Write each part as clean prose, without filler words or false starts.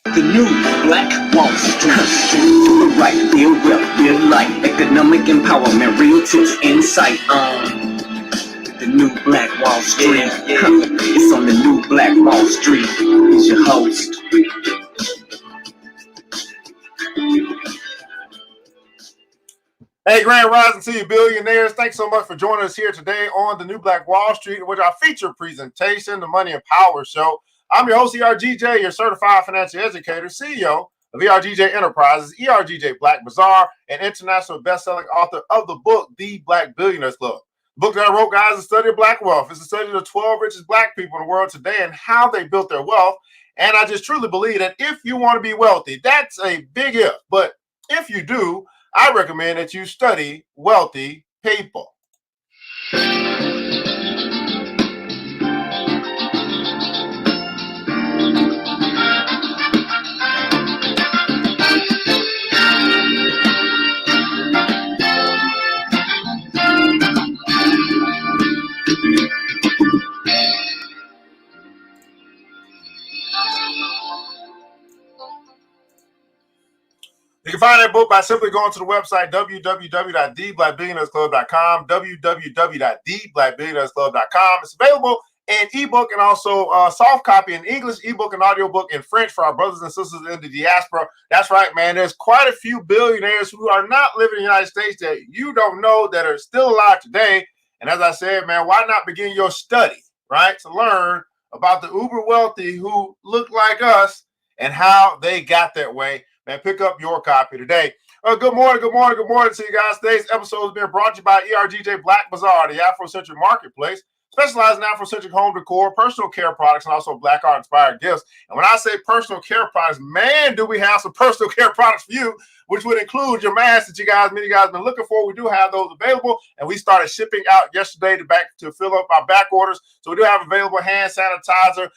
The new Black Wall Street. To the right, real wealth, real light, economic empowerment, real tips, insight. The new Black Wall Street. It's on the new Black Wall Street. He's your host. Hey, Grand Rising to you, billionaires. Thanks so much for joining us here today on the new Black Wall Street with our feature presentation, the Money and Power Show. I'm your host, ERGJ, your certified financial educator, CEO of ERGJ Enterprises, ERGJ Black Bazaar, and international best-selling author of the book, The Black Billionaires Club. The book that I wrote, guys, is a study of Black wealth. It's a study of the 12 richest Black people in the world today and how they built their wealth. And I just truly believe that if you want to be wealthy, that's a big if. But if you do, I recommend that you study wealthy people. You can find that book by simply going to the website www.theblackbillionairesclub.com, www.theblackbillionairesclub.com. It's available in ebook and also soft copy in English, ebook and audiobook in French for our brothers and sisters in the diaspora. That's right, man. There's quite a few billionaires who are not living in the United States that you don't know that are still alive today. And as I said, man, why not begin your study, right, to learn about the uber wealthy who look like us and how they got that way. Man, pick up your copy today. Good morning to you guys. Today's episode has been brought to you by ERGJ Black Bazaar, the Afrocentric marketplace, specializing in Afrocentric home decor, personal care products, and also Black art-inspired gifts. And when I say personal care products, man, do we have some personal care products for you, which would include your masks that many of you guys have been looking for. We do have those available, and we started shipping out yesterday to fill up our back orders. So we do have available hand sanitizer,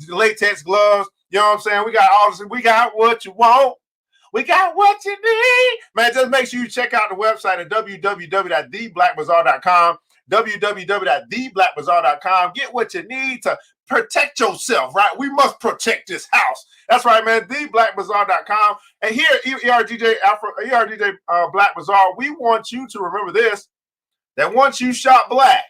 latex gloves. You know what I'm saying? We got all this. We got what you want. We got what you need. Man, just make sure you check out the website at www.theblackbazaar.com, www.theblackbazaar.com. Get what you need to protect yourself, right? We must protect this house. That's right, man, theblackbazaar.com. And here at ERGJ Black Bazaar, we want you to remember this, that once you shop black,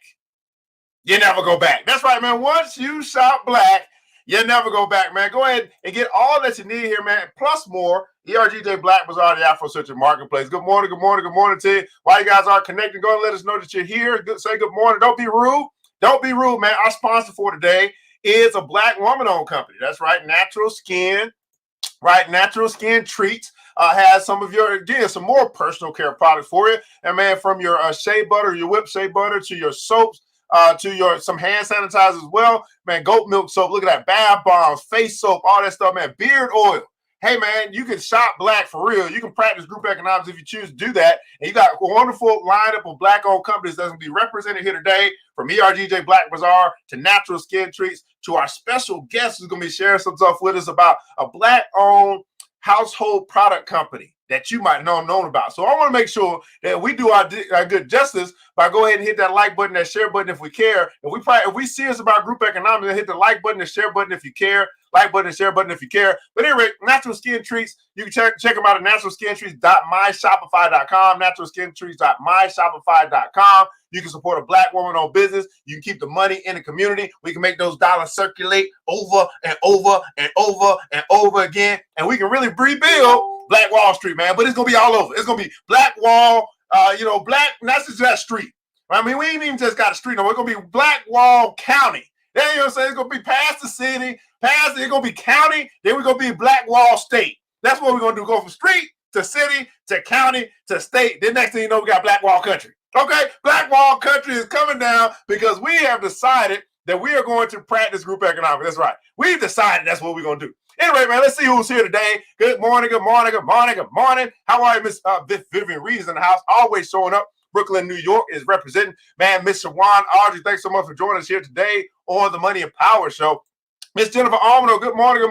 you never go back. That's right, man. Once you shop black, you never go back, man. Go ahead and get all that you need here, man, plus more. ERGJ Black Bazaar, the Afrocentric marketplace. Good morning to you. While you guys are connecting, go and let us know that you're here. Say good morning. Don't be rude. Don't be rude, man. Our sponsor for today is a Black woman-owned company. That's right, Natural Skin. Right, Natural Skin Treats has some more personal care products for you. And man, from your shea butter, your whipped shea butter, to your soaps, to some hand sanitizer as well, man. Goat milk soap, look at that, bath bombs, face soap, all that stuff, man. Beard oil. Hey, man, you can shop black for real. You can practice group economics if you choose to do that. And you got a wonderful lineup of Black-owned companies that's going to be represented here today, from ERGJ Black Bazaar to Natural Skin Treats to our special guest who's going to be sharing some stuff with us about a Black-owned household product company that you might not know about. So I want to make sure that we do our good justice by go ahead and hit that like button, that share button if we care. If we serious about group economics, then hit the like button, the share button if you care. Like button and share button if you care. But anyway, Natural Skin Treats, you can check them out at naturalskintreats.myshopify.com, naturalskintreats.myshopify.com. You can support a Black woman-owned business. You can keep the money in the community. We can make those dollars circulate over and over and over and over again. And we can really rebuild Black Wall Street, man. But it's going to be all over. It's going to be Black Wall, Black, not just that street. I mean, we ain't even just got a street. No, it's going to be Black Wall County. Then, you know what I'm saying? It's going to be past the city. It's going to be county, then we're going to be Black Wall State. That's what we're going to do. Go from street to city to county to state. Then next thing you know, we got Black Wall Country. Okay? Black Wall Country is coming down because we have decided that we are going to practice group economics. That's right. We've decided that's what we're going to do. Anyway, man, let's see who's here today. Good morning. How are you, Miss Vivian Reed is in the house, always showing up. Brooklyn, New York is representing. Man, Miss Shawan Audrey, thanks so much for joining us here today on the Money and Power Show. Miss Jennifer Almano, good morning.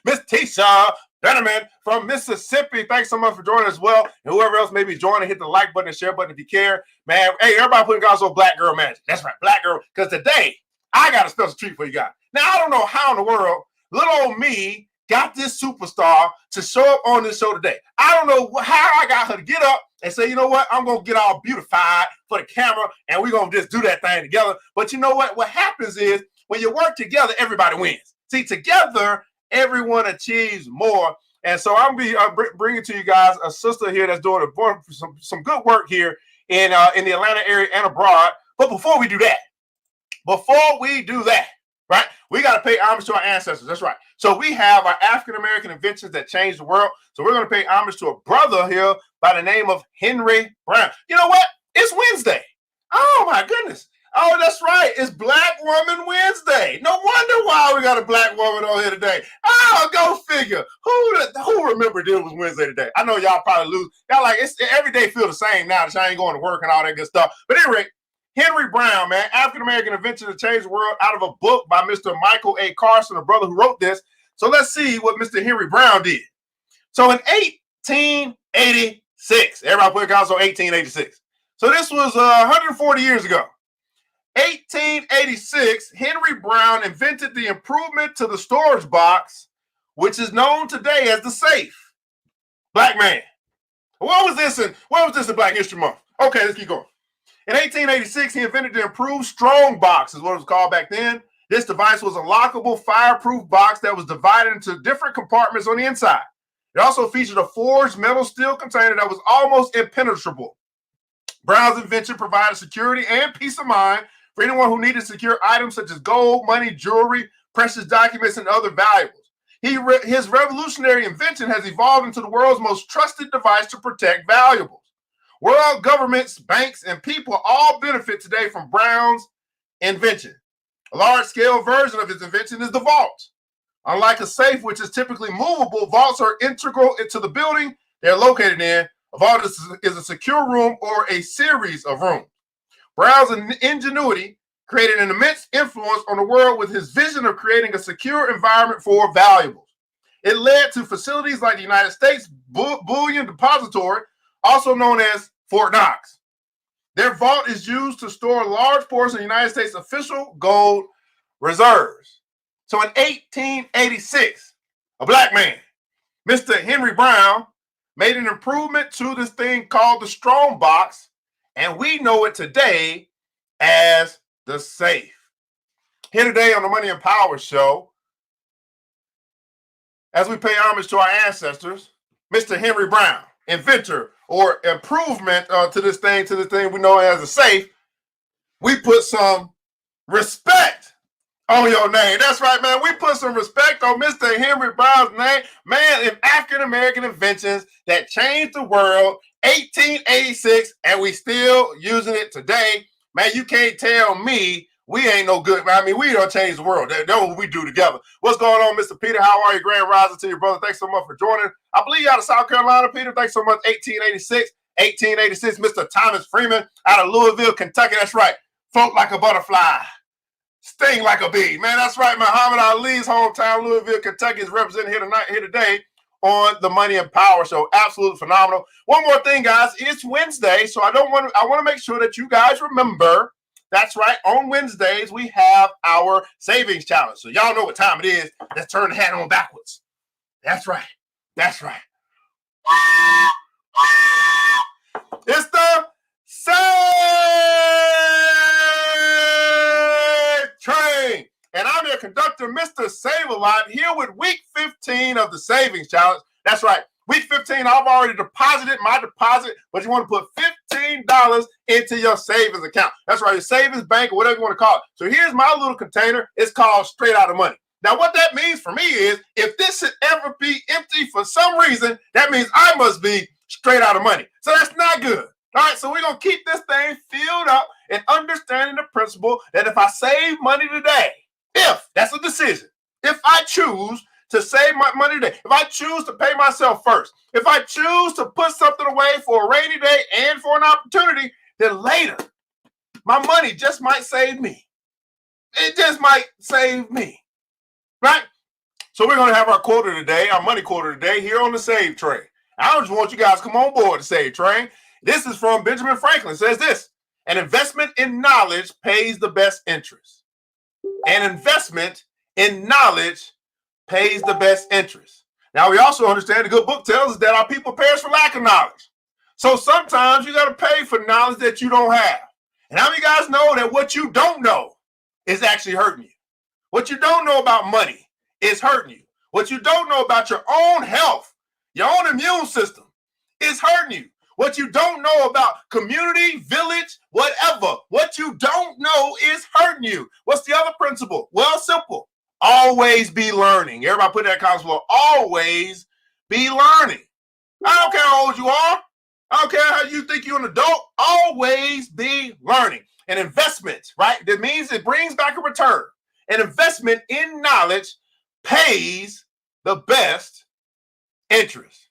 Miss Tisha Benjamin from Mississippi, thanks so much for joining us as well. And whoever else may be joining, hit the like button and share button if you care. Man, hey, everybody putting guys on Black Girl Magic. That's right, Black Girl, because today I got a special treat for you guys. Now, I don't know how in the world little old me got this superstar to show up on this show today. I don't know how I got her to get up and say, you know what, I'm going to get all beautified for the camera and we're going to just do that thing together. But you know what? What happens is when you work together, everybody wins. See, together, everyone achieves more. And so I'm going to be bringing to you guys a sister here that's doing some good work here in the Atlanta area and abroad. But before we do that, right, we got to pay homage to our ancestors. That's right. So we have our African-American inventions that changed the world. So we're going to pay homage to a brother here by the name of Henry Brown. You know what? It's Wednesday. Oh, my goodness. Oh, that's right. It's Black Woman Wednesday. No wonder why we got a black woman on here today. Oh, go figure. Who remembered it was Wednesday today? I know y'all probably lose. Y'all like, every day feel the same now that y'all ain't going to work and all that good stuff. But anyway, Henry Brown, man, African-American invention to change the world, out of a book by Mr. Michael A. Carson, the brother who wrote this. So let's see what Mr. Henry Brown did. So in 1886, everybody put accounts on 1886. So this was 140 years ago. 1886, Henry Brown invented the improvement to the storage box, which is known today as the safe. Black man. What was this in Black History Month? Okay, let's keep going. In 1886, he invented the improved strong box, is what it was called back then. This device was a lockable, fireproof box that was divided into different compartments on the inside. It also featured a forged metal steel container that was almost impenetrable. Brown's invention provided security and peace of mind for anyone who needed secure items such as gold, money, jewelry, precious documents, and other valuables. His revolutionary invention has evolved into the world's most trusted device to protect valuables. World governments, banks, and people all benefit today from Brown's invention. A large-scale version of his invention is the vault. Unlike a safe, which is typically movable, vaults are integral into the building they're located in. A vault is a secure room or a series of rooms. Brown's ingenuity created an immense influence on the world with his vision of creating a secure environment for valuables. It led to facilities like the United States Bullion Depository, also known as Fort Knox. Their vault is used to store a large portion of the United States official gold reserves. So in 1886, a black man, Mr. Henry Brown, made an improvement to this thing called the strong box, and we know it today as the safe. Here today on the Money and Power Show, as we pay homage to our ancestors, Mr. Henry Brown, inventor or improvement to this thing we know as a safe, we put some respect on your name. That's right, man. We put some respect on Mr. Henry Brown's name. Man, in African-American inventions that changed the world, 1886, and we still using it today. Man, you can't tell me we ain't no good. I mean, we don't change the world. That's what we do together. What's going on, Mr. Peter? How are you? Grand rising to your brother. Thanks so much for joining. I believe you out of South Carolina, Peter. Thanks so much. 1886, Mr. Thomas Freeman out of Louisville, Kentucky. That's right. Float like a butterfly. Sting like a bee. Man, that's right. Muhammad Ali's hometown, Louisville, Kentucky, is represented here today on the Money and Power Show. Absolutely phenomenal. One more thing, guys. It's Wednesday, so I want to make sure that you guys remember. That's right. On Wednesdays, we have our savings challenge. So y'all know what time it is. Let's turn the hat on backwards. That's right. That's right. It's the Save Train. And I'm your conductor, Mr. Save-A-Lot, here with week 15 of the savings challenge. That's right. Week 15, I've already deposited my deposit, but you want to put $15 into your savings account. That's right, your savings bank or whatever you want to call it. So here's my little container. It's called Straight Out of Money. Now, what that means for me is if this should ever be empty for some reason, that means I must be straight out of money. So that's not good. All right, so we're going to keep this thing filled up and understanding the principle that if I save money today, if that's a decision, if I choose to save my money today, if I choose to pay myself first, if I choose to put something away for a rainy day and for an opportunity, then later, my money just might save me. It just might save me, right? So we're going to have our quota today, our money quota today here on the Save Train. I just want you guys to come on board the Save Train. This is from Benjamin Franklin. It says this: an investment in knowledge pays the best interest. An investment in knowledge pays the best interest. Now, we also understand the good book tells us that our people perish for lack of knowledge. So sometimes you got to pay for knowledge that you don't have. And how many guys know that what you don't know is actually hurting you? What you don't know about money is hurting you. What you don't know about your own health, your own immune system, is hurting you. What you don't know about community, village, whatever, what you don't know is hurting you. What's the other principle? Well, simple. Always be learning. Everybody put that comment below. Always be learning. I don't care how old you are. I don't care how you think you're an adult. Always be learning. An investment, right? That means it brings back a return. An investment in knowledge pays the best interest.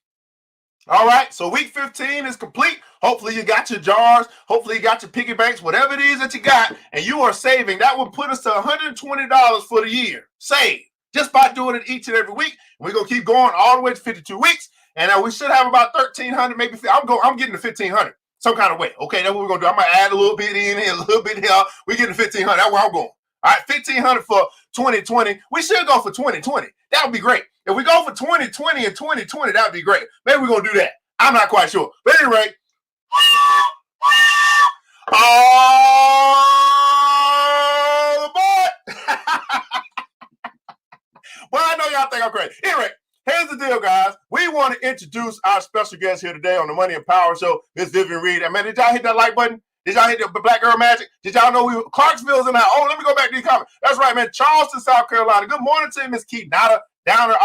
All right, so week 15 is complete. Hopefully you got your jars. Hopefully you got your piggy banks, whatever it is that you got, and you are saving. That would put us to $120 for the year. Save just by doing it each and every week. We're gonna keep going all the way to 52 weeks, and we should have about 1,300, maybe. I'm getting to 1,500 some kind of way. Okay, that's what we're gonna do. I'm gonna add a little bit in here, a little bit here. We getting to 1,500. That's where I'm going. All right, 1,500 for 2020. We should go for 2020. That would be great. If we go for 2020 and 2020, that would be great. Maybe we're going to do that. I'm not quite sure. But anyway, all aboard. Well, I know y'all think I'm crazy. Anyway, here's the deal, guys. We want to introduce our special guest here today on the Money and Power Show, Miss Vivian Reed. And man, did y'all hit that like button? Did y'all hit the Black Girl Magic? Did y'all know Clarksville's in that? Oh, let me go back to these comments. That's right, man. Charleston, South Carolina. Good morning to you, Miss Keith Nada. Down there,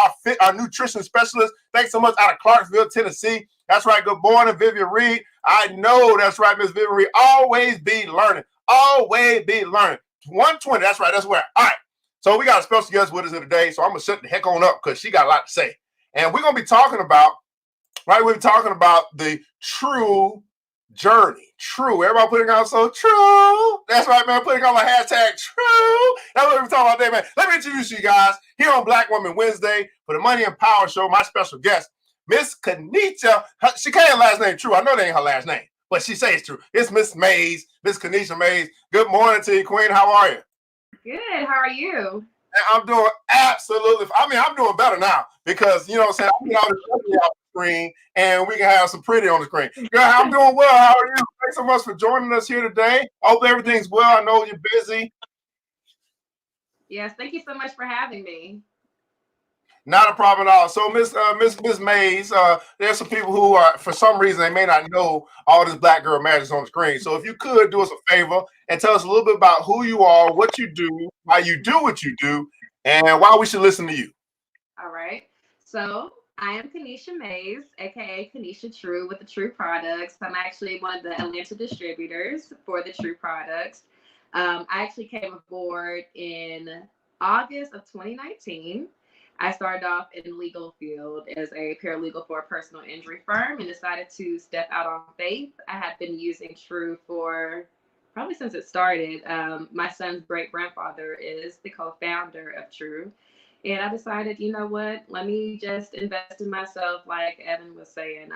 our nutrition specialist. Thanks so much out of Clarksville, Tennessee. That's right. Good morning, Vivian Reed. I know that's right, Miss Vivian Reed. Always be learning. Always be learning. 120. That's right. That's where. All right. So we got a special guest with us here today. So I'm gonna shut the heck on up because she got a lot to say. And we're gonna be talking about, right? We're talking about the true journey. True. Everybody putting on so true. That's right, man. Putting on the hashtag true. That's what we're talking about today, man. Let me introduce you guys here on Black Woman Wednesday for the Money and Power Show. My special guest, Miss Kanisha. She can't have last name True. I know that ain't her last name, but she says True. It's Miss Mays, Miss Kanisha Mays. Good morning to you, Queen. How are you? Good. How are you? I'm doing absolutely. I mean, I'm doing better now because you know what I'm saying. I get all this ugly off the screen, and we can have some pretty on the screen. Girl, I'm doing well. How are you? Thanks so much for joining us here today. I hope everything's well. I know you're busy. Yes. Thank you so much for having me. Not a problem at all. So, Miss Mays, there's some people who are, for some reason, they may not know all this Black Girl Magic on the screen. So, if you could do us a favor and tell us a little bit about who you are, what you do, why you do what you do, and why we should listen to you. All right. So I am Kanisha Mays, aka Kanisha True with the True Products. I'm actually one of the Atlanta distributors for the True Products. I actually came aboard in August of 2019. I started off in the legal field as a paralegal for a personal injury firm and decided to step out on faith. I had been using True for probably since it started. My son's great grandfather is the co-founder of True. And I decided, you know what, let me just invest in myself, like Evan was saying.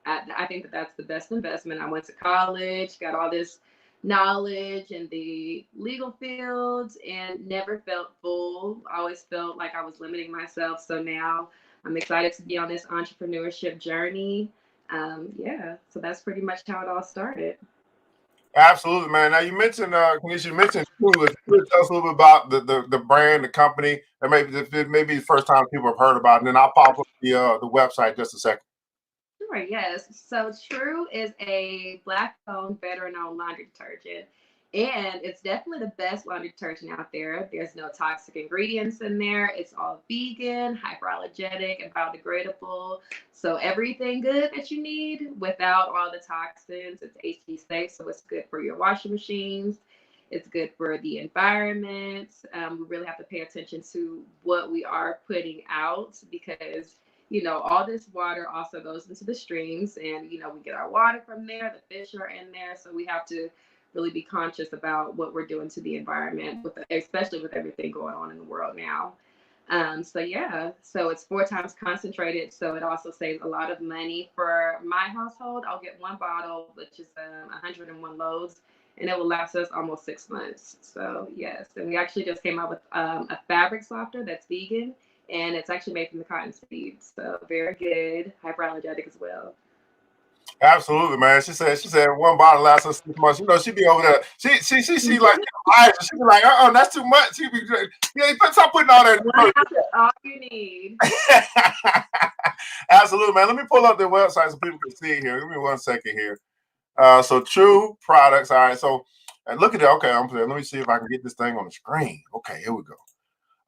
I think that that's the best investment. I went to college, got all this knowledge in the legal fields and never felt full. I always felt like I was limiting myself. So now I'm excited to be on this entrepreneurship journey. So that's pretty much how it all started. Absolutely, man. Now you mentioned, Kanisha, you mentioned True. If you could tell us a little bit about the brand, the company, and maybe the first time people have heard about it. And then I'll pop up the website just a second. Sure, yes. So True is a Black-owned, veteran-owned laundry detergent. And it's definitely the best laundry detergent out there. There's no toxic ingredients in there. It's all vegan, hyperallergenic, and biodegradable. So everything good that you need without all the toxins. It's HT safe, so it's good for your washing machines. It's good for the environment. We really have to pay attention to what we are putting out because all this water also goes into the streams and, we get our water from there. The fish are in there. So we have to really be conscious about what we're doing to the environment, especially with everything going on in the world now. So it's 4 times concentrated. So it also saves a lot of money for my household. I'll get 1 bottle, which is 101 loads, and it will last us almost 6 months. So yes, and we actually just came out with a fabric softener that's vegan. and it's actually made from the cotton seed. So very good, hyperallergenic as well. Absolutely, man. She said one bottle lasts her 6 months. You know, she be over there. She like eyes. She be like, that's too much. She be yeah, stop putting all that. One ounce is all you need. Absolutely, man. Let me pull up their website so people can see it here. Give me 1 second here. So True Products. All right. So look at it. Okay, let me see if I can get this thing on the screen. Okay, here we go.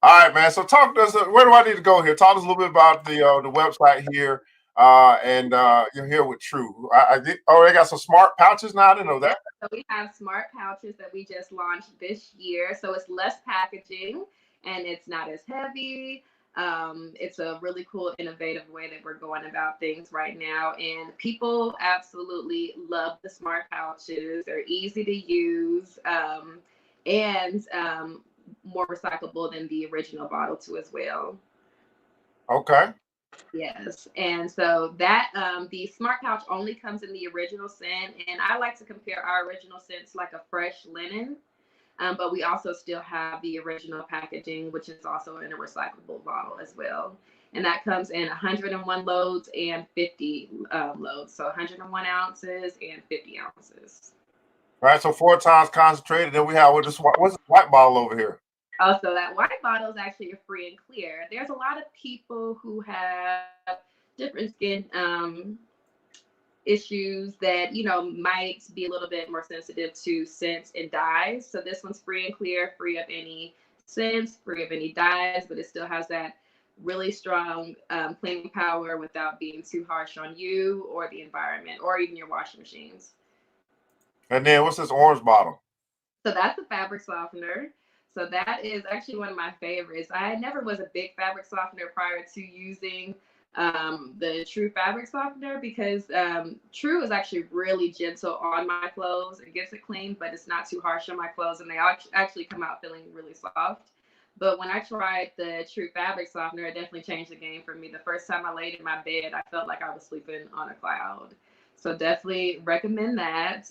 All right, man. So talk to us. Where do I need to go here? Talk to us a little bit about the website here. And you're here with True. I did. Oh, they got some smart pouches now. I didn't know that. So we have smart pouches that we just launched this year. So it's less packaging and it's not as heavy. It's a really cool, innovative way that we're going about things right now. And people absolutely love the smart pouches. They're easy to use and more recyclable than the original bottle too as well. Okay. Yes, and so that the smart pouch only comes in the original scent, and I like to compare our original scent to like a fresh linen, but we also still have the original packaging, which is also in a recyclable bottle as well, and that comes in 101 loads and 50 loads, so 101 ounces and 50 ounces. All right, so 4 times concentrated. Then we have what's this white bottle over here? Also, that white bottle is actually a free and clear. There's a lot of people who have different skin issues that, you know, might be a little bit more sensitive to scents and dyes. So this one's free and clear, free of any scents, free of any dyes, but it still has that really strong cleaning power without being too harsh on you or the environment or even your washing machines. And then what's this orange bottle? So that's a fabric softener. So that is actually one of my favorites. I never was a big fabric softener prior to using the True fabric softener because True is actually really gentle on my clothes. It gets it clean, but it's not too harsh on my clothes, and they actually come out feeling really soft. But when I tried the True fabric softener, it definitely changed the game for me. The first time I laid in my bed, I felt like I was sleeping on a cloud. So definitely recommend that.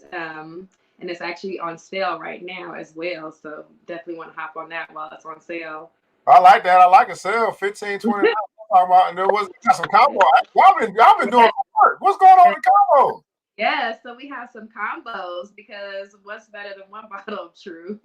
And it's actually on sale right now as well. So definitely want to hop on that while it's on sale. I like that. I like a sale, 15, 20. And there was got some combo. Y'all been doing work. What's going on with the combo? Yeah, so we have some combos because what's better than one bottle of True?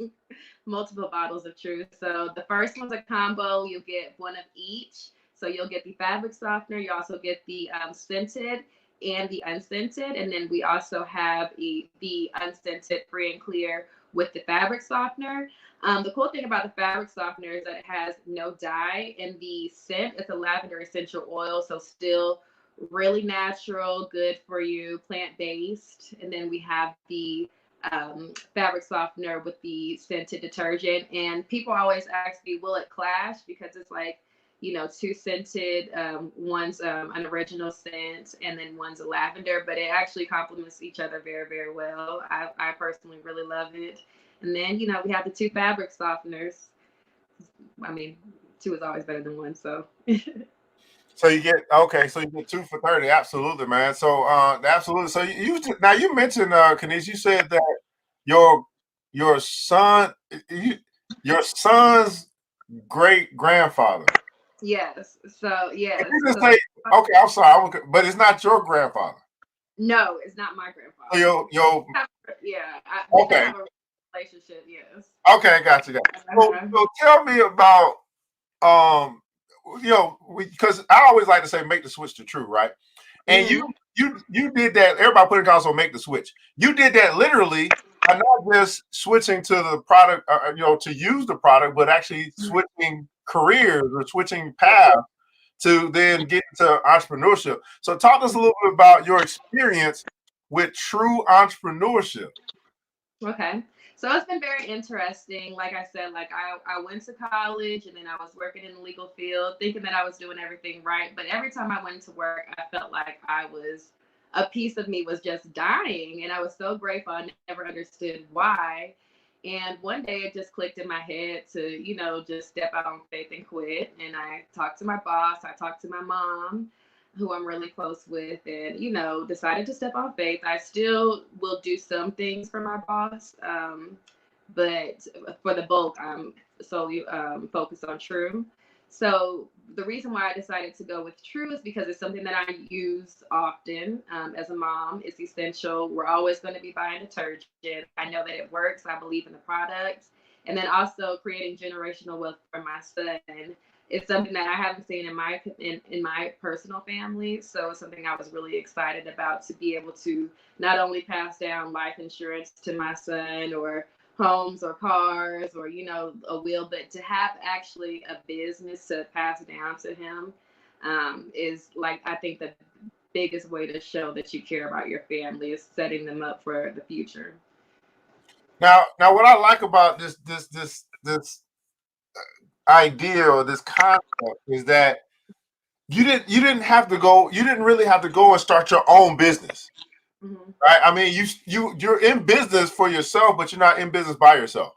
Multiple bottles of True. So the first one's a combo. You'll get one of each. So you'll get the fabric softener. You also get the scented and the unscented. And then we also have the unscented free and clear with the fabric softener. The cool thing about the fabric softener is that it has no dye, and the scent is a lavender essential oil. So still really natural, good for you, plant-based. And then we have the fabric softener with the scented detergent. And people always ask me, will it clash? Because it's like, you know, two scented, one's an original scent and then one's a lavender, but it actually complements each other very, very well. I personally really love it. And then, you know, we have the two fabric softeners. I mean, two is always better than one, so. So you get so you get 2 for 30. Absolutely, man. So absolutely. So you mentioned Kanisha, you said that your son's great grandfather. Yes. So yes. You just say, okay, I'm sorry, but it's not your grandfather. No, it's not my grandfather. So We have a relationship. Yes. Okay, got you. So tell me about because I always like to say make the switch to True, right? And you did that. Everybody put in console, make the switch. You did that literally, not just switching to the product, to use the product, but actually switching careers or switching paths to then get into entrepreneurship. So talk to us a little bit about your experience with True entrepreneurship. Okay. So it's been very interesting. Like I said, like I went to college and then I was working in the legal field thinking that I was doing everything right. But every time I went to work, I felt like a piece of me was just dying. And I was so grateful. I never understood why. And one day it just clicked in my head to, just step out on faith and quit. And I talked to my boss. I talked to my mom, who I'm really close with, and, decided to step on faith. I still will do some things for my boss, but for the bulk, I'm solely focused on True. So the reason why I decided to go with True is because it's something that I use often as a mom. It's essential. We're always going to be buying detergent. I know that it works. I believe in the product. And then also creating generational wealth for my son. It's something that I haven't seen in my personal family. So it's something I was really excited about, to be able to not only pass down life insurance to my son, or homes or cars, or a will, but to have actually a business to pass down to him is, like, I think the biggest way to show that you care about your family is setting them up for the future. Now, what I like about this idea or this concept is that you didn't really have to go and start your own business, Mm-hmm. right? I mean, you're in business for yourself, but you're not in business by yourself.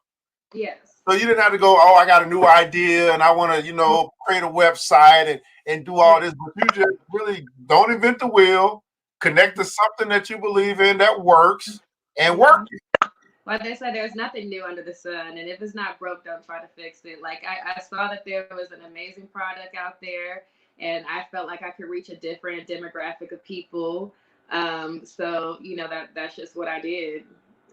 Yes. So you didn't have to go, oh, I got a new idea and I want to, create a website and do all this, but you just really don't invent the wheel, connect to something that you believe in that works, and work it. Like they said, there's nothing new under the sun, and if it's not broke, don't try to fix it. Like, I saw that there was an amazing product out there, and I felt like I could reach a different demographic of people. So that's just what I did.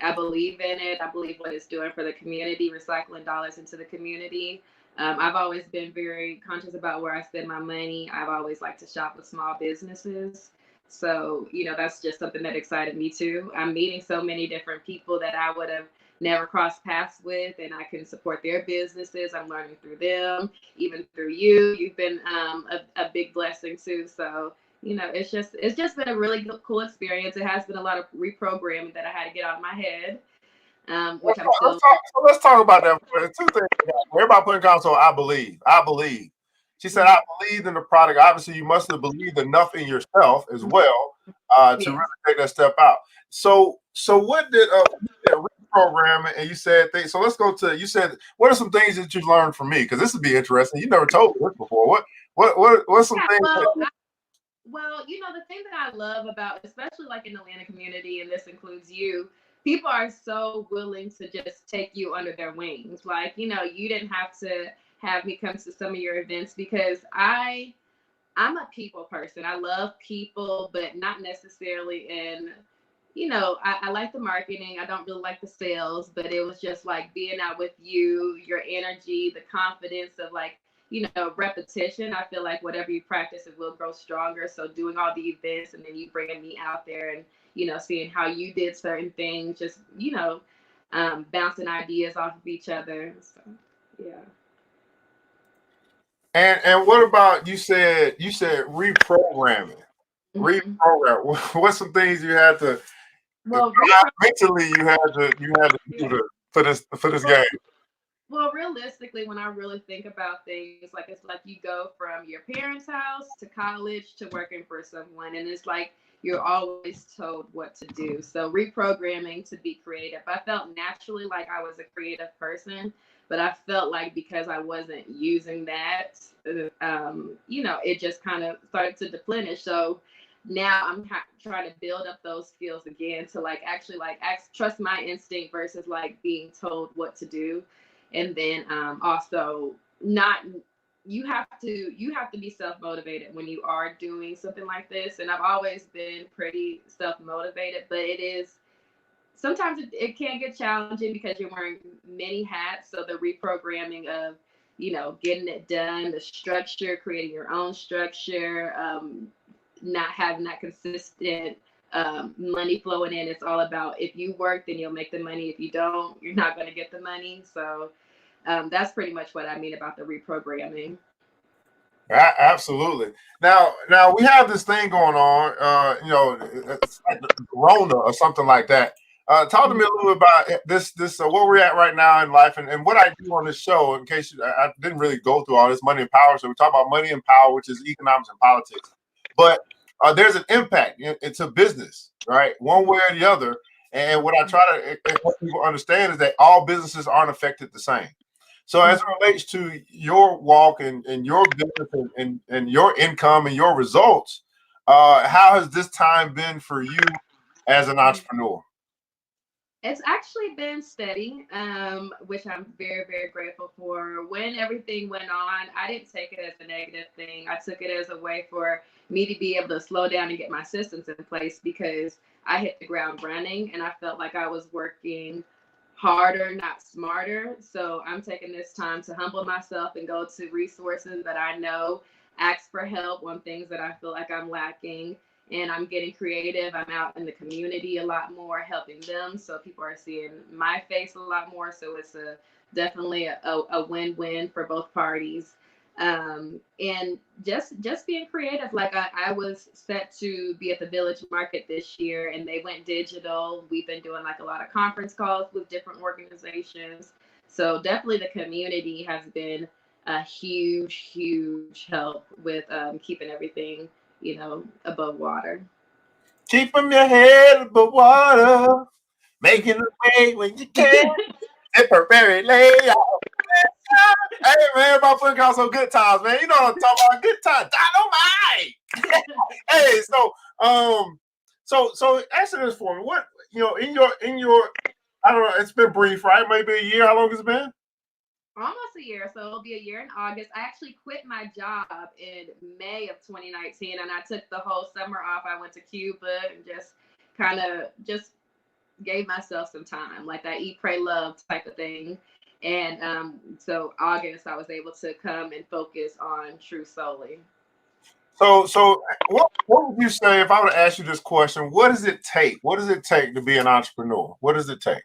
I believe in it. I believe what it's doing for the community, recycling dollars into the community. I've always been very conscious about where I spend my money. I've always liked to shop with small businesses. So, that's just something that excited me too. I'm meeting so many different people that I would have never crossed paths with, and I can support their businesses. I'm learning through them, even through you. You've been a big blessing too. So, it's just been a really cool experience. It has been a lot of reprogramming that I had to get out of my head, which I'm still. Let's talk about that. Two things. Everybody putting comments on I believe. She said, I believed in the product. Obviously, you must have believed enough in yourself as well to really take that step out. So what did reprogramming? And you said things. So let's go to, you said, what are some things that you learned from me? Because this would be interesting. You never told me this before. What's some things? Well, the thing that I love about, especially like in the Atlanta community, and this includes you, people are so willing to just take you under their wings. Like, you didn't have to have me come to some of your events, because I'm a people person. I love people, but not necessarily in, I like the marketing. I don't really like the sales, but it was just like being out with you, your energy, the confidence of, like, repetition. I feel like whatever you practice, it will grow stronger. So doing all the events, and then you bringing me out there, and, seeing how you did certain things, just, bouncing ideas off of each other. So, yeah. And what about, you said reprogramming. Mm-hmm. Reprogram. What's some things you had to mentally you had to do for this game? Well, realistically, when I really think about things, like, it's like you go from your parents' house to college to working for someone, and it's like you're always told what to do. So reprogramming to be creative. I felt naturally like I was a creative person, but I felt like because I wasn't using that, it just kind of started to deplenish. So now I'm trying to build up those skills again, to like actually trust my instinct versus like being told what to do. And then also not, you have to be self-motivated when you are doing something like this. And I've always been pretty self-motivated, but sometimes it can get challenging because you're wearing many hats. So the reprogramming of, getting it done, the structure, creating your own structure, not having that consistent money flowing in. It's all about, if you work, then you'll make the money. If you don't, you're not going to get the money. So that's pretty much what I mean about the reprogramming. Absolutely. Now we have this thing going on. It's like the Corona or something like that. Talk to me a little bit about this where we're at right now in life, and what I do on this show. In case I didn't really go through all this, money and power. So we talk about money and power, which is economics and politics. But there's an impact. It's a business, right? One way or the other. And what I try to help people understand is that all businesses aren't affected the same. So as it relates to your walk and your business and your income and your results, how has this time been for you as an entrepreneur? It's actually been steady, which I'm very, very grateful for. When everything went on, I didn't take it as a negative thing. I took it as a way for me to be able to slow down and get my systems in place because I hit the ground running and I felt like I was working harder, not smarter. So I'm taking this time to humble myself and go to resources that I know, ask for help on things that I feel like I'm lacking, and I'm getting creative. I'm out in the community a lot more, helping them. So people are seeing my face a lot more. So it's definitely a win-win for both parties. And just being creative. Like I was set to be at the Village Market this year, and they went digital. We've been doing like a lot of conference calls with different organizations. So definitely the community has been a huge, huge help with keeping everything above water. Keeping your head above water, making a way when you can. Temporary layout. Hey man, my foot got some good times, man. You know what I'm talking about? Good times. Dynamite. Hey, so answer this for me. What in your I don't know, it's been brief, right? Maybe a year. How long has it been? Almost a year, so it'll be a year in August. I actually quit my job in May of 2019, and I took the whole summer off. I went to Cuba and just kind of just gave myself some time, like that eat, pray, love type of thing. And so August, I was able to come and focus on True solely. So what would you say if I were to ask you this question? What does it take? What does it take to be an entrepreneur? What does it take?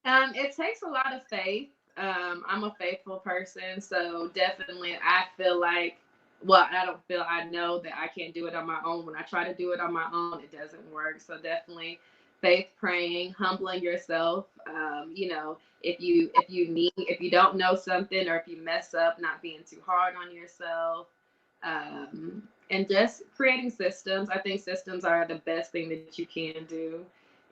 It takes a lot of faith. I'm a faithful person, so definitely I feel like, well, I don't feel, I know that I can't do it on my own. When I try to do it on my own, it doesn't work. So definitely faith, praying, humbling yourself. If you don't know something or if you mess up, not being too hard on yourself. And just creating systems. I think systems are the best thing that you can do.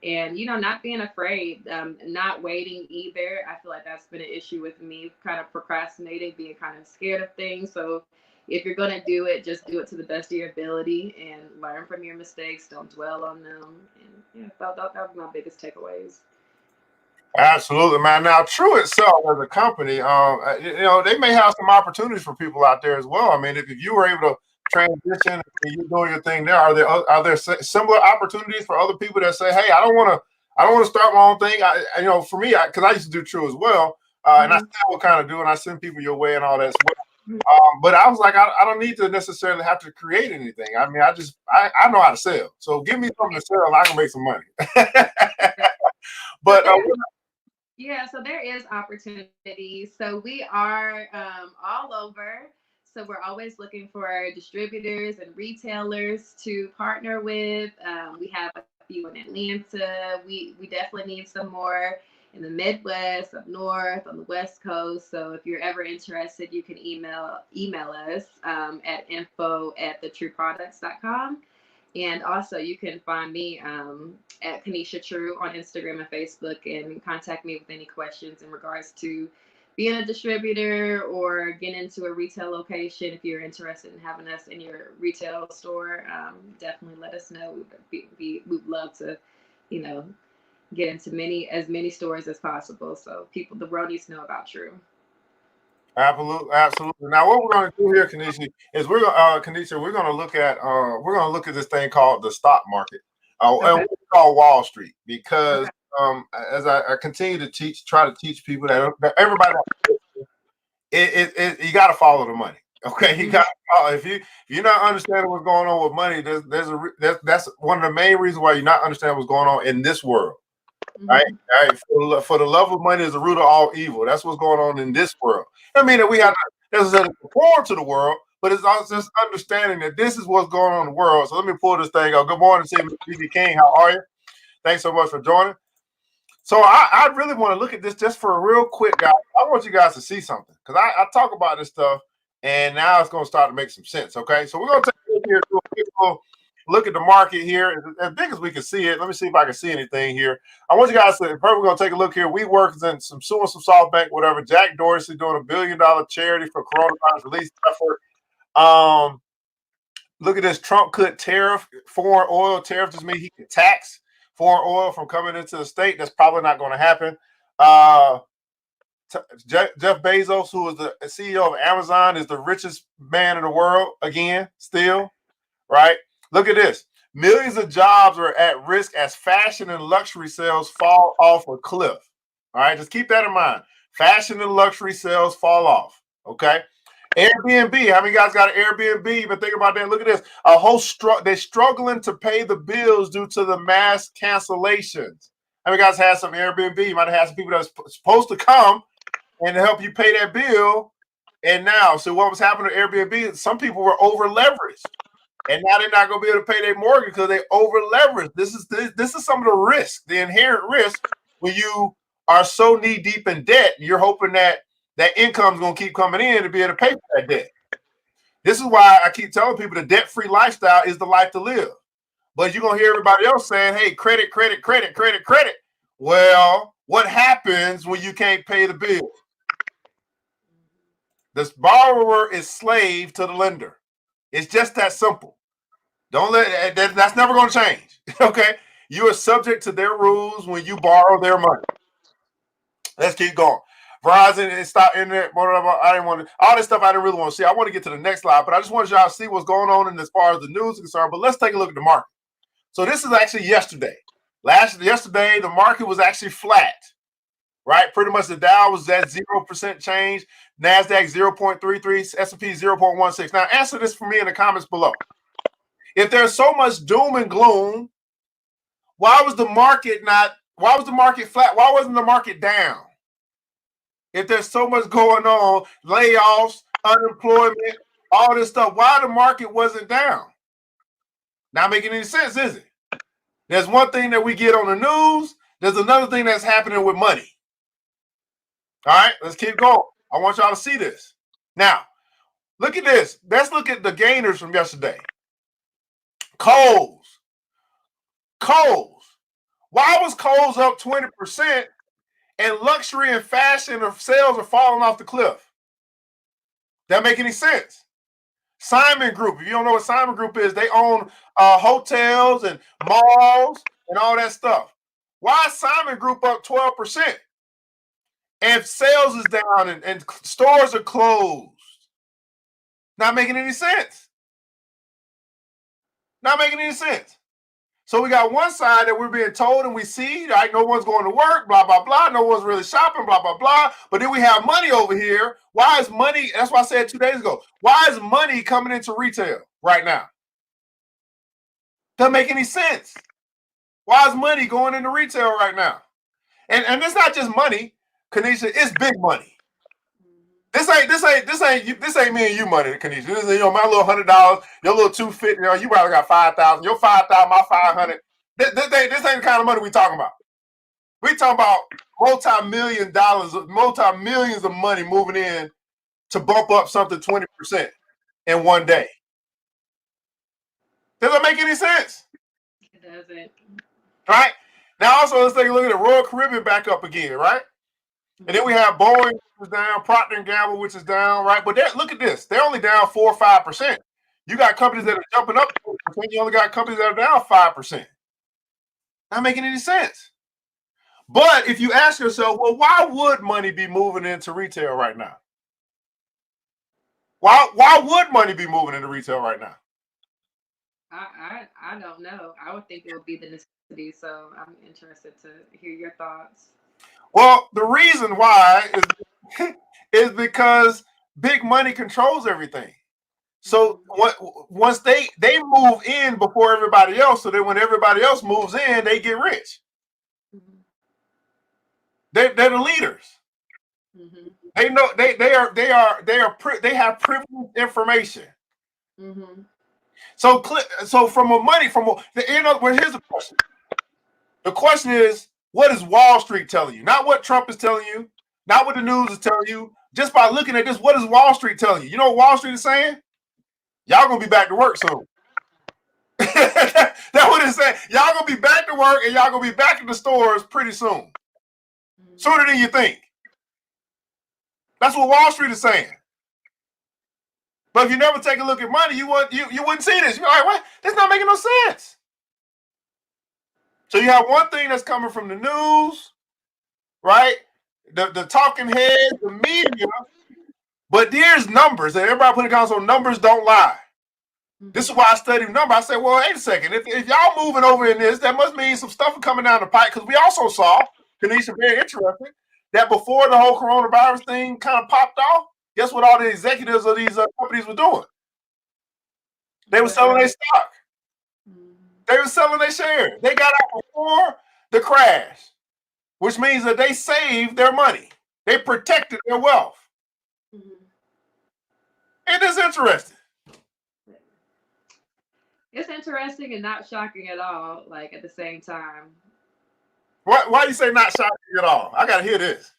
And not being afraid, not waiting either. I feel like that's been an issue with me, kind of procrastinating, being kind of scared of things. So if you're going to do it, just do it to the best of your ability and learn from your mistakes. Don't dwell on them. And yeah, that was my biggest takeaways. Absolutely, man. Now, True itself as a company, they may have some opportunities for people out there as well. I mean, if you were able to transition and you're doing your thing there, are there similar opportunities for other people that say, "Hey, I don't want to start my own thing." For me, because I used to do True as well, and I still kind of do, and I send people your way and all that as well. But I was like, I don't need to necessarily have to create anything. I mean, I know how to sell. So give me something to sell, and I can make some money. But Yeah, so there is opportunity. So we are all over. So we're always looking for distributors and retailers to partner with. We have a few in Atlanta. We definitely need some more in the Midwest, up north, on the West Coast. So if you're ever interested, you can email us at info@thetrueproducts.com. And also, you can find me at Kanisha True on Instagram and Facebook, and contact me with any questions in regards to being a distributor or getting into a retail location. If you're interested in having us in your retail store, definitely let us know. We'd love to, you know, get into as many stores as possible. So the world needs to know about True. Absolutely, absolutely. Now, what we're going to do here, Kanisha, is Kanisha, we're going to look at this thing called the stock market, and Okay. what we call Wall Street, because Okay. as I continue to try to teach people that everybody, you got to follow the money. Okay, you Mhm. got to follow. If you're not understanding what's going on with money, that's one of the main reasons why you're not understanding what's going on in this world. Right, Mhm. right. For the love of money is the root of all evil. That's what's going on in this world. I mean that we have to necessarily conform to the world, but it's also just understanding that this is what's going on in the world. So let me pull this thing up. Good morning, CB King. How are you? Thanks so much for joining. So I really want to look at this just for a real quick, guys. I want you guys to see something because I talk about this stuff, and now it's going to start to make some sense. Okay, so we're going to take a look here, do a quick little look at the market here as big as we can see it. Let me see if I can see anything here. I want you guys to first we're going to take a look here. We work in some SoftBank, whatever. Jack Dorsey doing $1 billion charity for coronavirus relief effort. Look at this. Trump cut tariff, foreign oil tariff. Just means he can tax foreign oil from coming into the state. That's probably not going to happen. Jeff Bezos, who is the CEO of Amazon, is the richest man in the world again, still, right? Look at this. Millions of jobs are at risk as fashion and luxury sales fall off a cliff. All right, just keep that in mind. Fashion and luxury sales fall off, okay? Airbnb, how many guys got an Airbnb? But think about that. Look at this. They're struggling to pay the bills due to the mass cancellations. How many guys had some Airbnb? You might have had some people that was supposed to come and help you pay that bill. And now, so what was happening to Airbnb? Some people were over leveraged. And now they're not going to be able to pay their mortgage because they over leveraged. This is some of the risk, the inherent risk when you are so knee deep in debt. You're hoping that income is going to keep coming in to be able to pay for that debt. This is why I keep telling people the debt-free lifestyle is the life to live. But you're going to hear everybody else saying, hey, credit, credit, credit, credit, credit. Well, what happens when you can't pay the bill? The borrower is slave to the lender. It's just that simple. Don't let that's never going to change. Okay, you are subject to their rules when you borrow their money. Let's keep going. Verizon and stop internet. I didn't want to all this stuff. I didn't really want to see. I want to get to the next slide, but I just wanted y'all to see what's going on in as far as the news is concerned. But let's take a look at the market. So this is actually yesterday. Yesterday, the market was actually flat. Right, pretty much the Dow was at 0% change, NASDAQ 0.33, S&P 0.16. Now, answer this for me in the comments below. If there's so much doom and gloom, why was the market flat? Why wasn't the market down? If there's so much going on, layoffs, unemployment, all this stuff, why the market wasn't down? Not making any sense, is it? There's one thing that we get on the news. There's another thing that's happening with money. All right, let's keep going. I want y'all to see this. Now, look at this. Let's look at the gainers from yesterday. Kohl's. Why was Kohl's up 20% and luxury and fashion of sales are falling off the cliff? That make any sense? Simon Group. If you don't know what Simon Group is, they own hotels and malls and all that stuff. Why is Simon Group up 12%? And sales is down and stores are closed. Not making any sense. Not making any sense. So we got one side that we're being told and we see, like, no one's going to work, blah, blah, blah. No one's really shopping, blah, blah, blah. But then we have money over here. Why is money, that's why I said 2 days ago, why is money coming into retail right now? Doesn't make any sense. Why is money going into retail right now? And it's not just money. Kanisha, it's big money. This ain't me and you money, Kanisha. This is my little $100, your little $250. You probably got 5,000. Your 5,000, my 500. This ain't the kind of money we talking about. We talking about multi-millions of money moving in to bump up something 20% in one day. Does that make any sense? It doesn't. Right? Now also let's take a look at the Royal Caribbean back up again, right? And then we have Boeing, which is down, Procter & Gamble, which is down, right? But look at this. They're only down 4 or 5%. You got companies that are jumping up 4%. You only got companies that are down 5%. Not making any sense. But if you ask yourself, well, why would money be moving into retail right now? Why would money be moving into retail right now? I don't know. I would think it would be the necessity. So I'm interested to hear your thoughts. Well, the reason why is because big money controls everything. So once they move in before everybody else, so then when everybody else moves in, they get rich. Mm-hmm. They're the leaders. Mm-hmm. They know they have privileged information. Mm-hmm. So from a money here's the question. The question is, what is Wall Street telling you? Not what Trump is telling you, not what the news is telling you. Just by looking at this, what is Wall Street telling you? You know what Wall Street is saying? Y'all gonna be back to work soon. That's what it's saying. Y'all gonna be back to work and y'all gonna be back in the stores pretty soon. Sooner than you think. That's what Wall Street is saying. But if you never take a look at money, you wouldn't see this. You're like, what? This not making no sense. So you have one thing that's coming from the news, right? The talking heads, the media, but there's numbers, and everybody put it down so numbers don't lie. This is why I study numbers. I said, well, wait a second. If y'all moving over in this, that must mean some stuff is coming down the pipe. Because we also saw, Kanisha, very interesting, that before the whole coronavirus thing kind of popped off, guess what all the executives of these companies were doing? They were selling their stock. They were selling their shares. They got out before the crash, which means that they saved their money. They protected their wealth. It is interesting. It's interesting and not shocking at all, like at the same time. Why you say not shocking at all? I gotta hear this.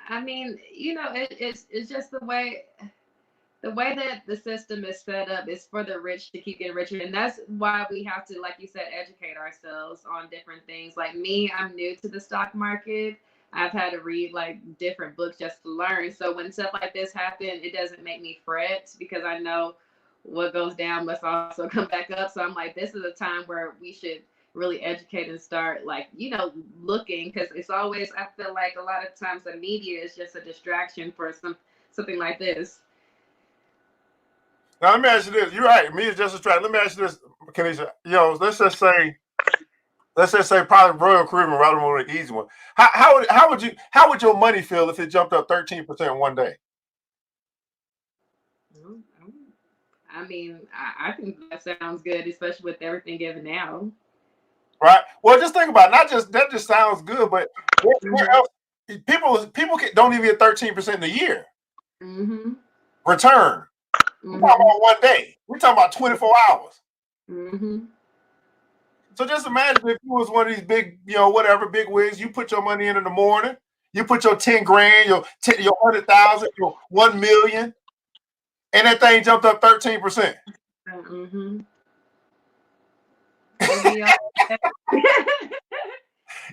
I mean, it's just the way that the system is set up is for the rich to keep getting richer. And that's why we have to, like you said, educate ourselves on different things. Like me, I'm new to the stock market. I've had to read like different books just to learn. So when stuff like this happens, it doesn't make me fret because I know what goes down must also come back up. So I'm like, this is a time where we should really educate and start like, looking, because it's always, I feel like a lot of times the media is just a distraction for something like this. Now let me ask you this. You're right. Me is just a distraction. Let me ask you this, Kanisha. Let's just say probably Royal Caribbean rather than the easy one. How would your money feel if it jumped up 13% in one day? I mean, I think that sounds good, especially with everything given now. Right. Well, just think about it. That just sounds good, but where else? People don't even get 13% in a year. Return. We're talking about one day. We're talking about 24 hours. So just imagine if you was one of these big, big wigs. You put your money in the morning. You put your 10 grand, your 100,000, your 1 million, and that thing jumped up 13%.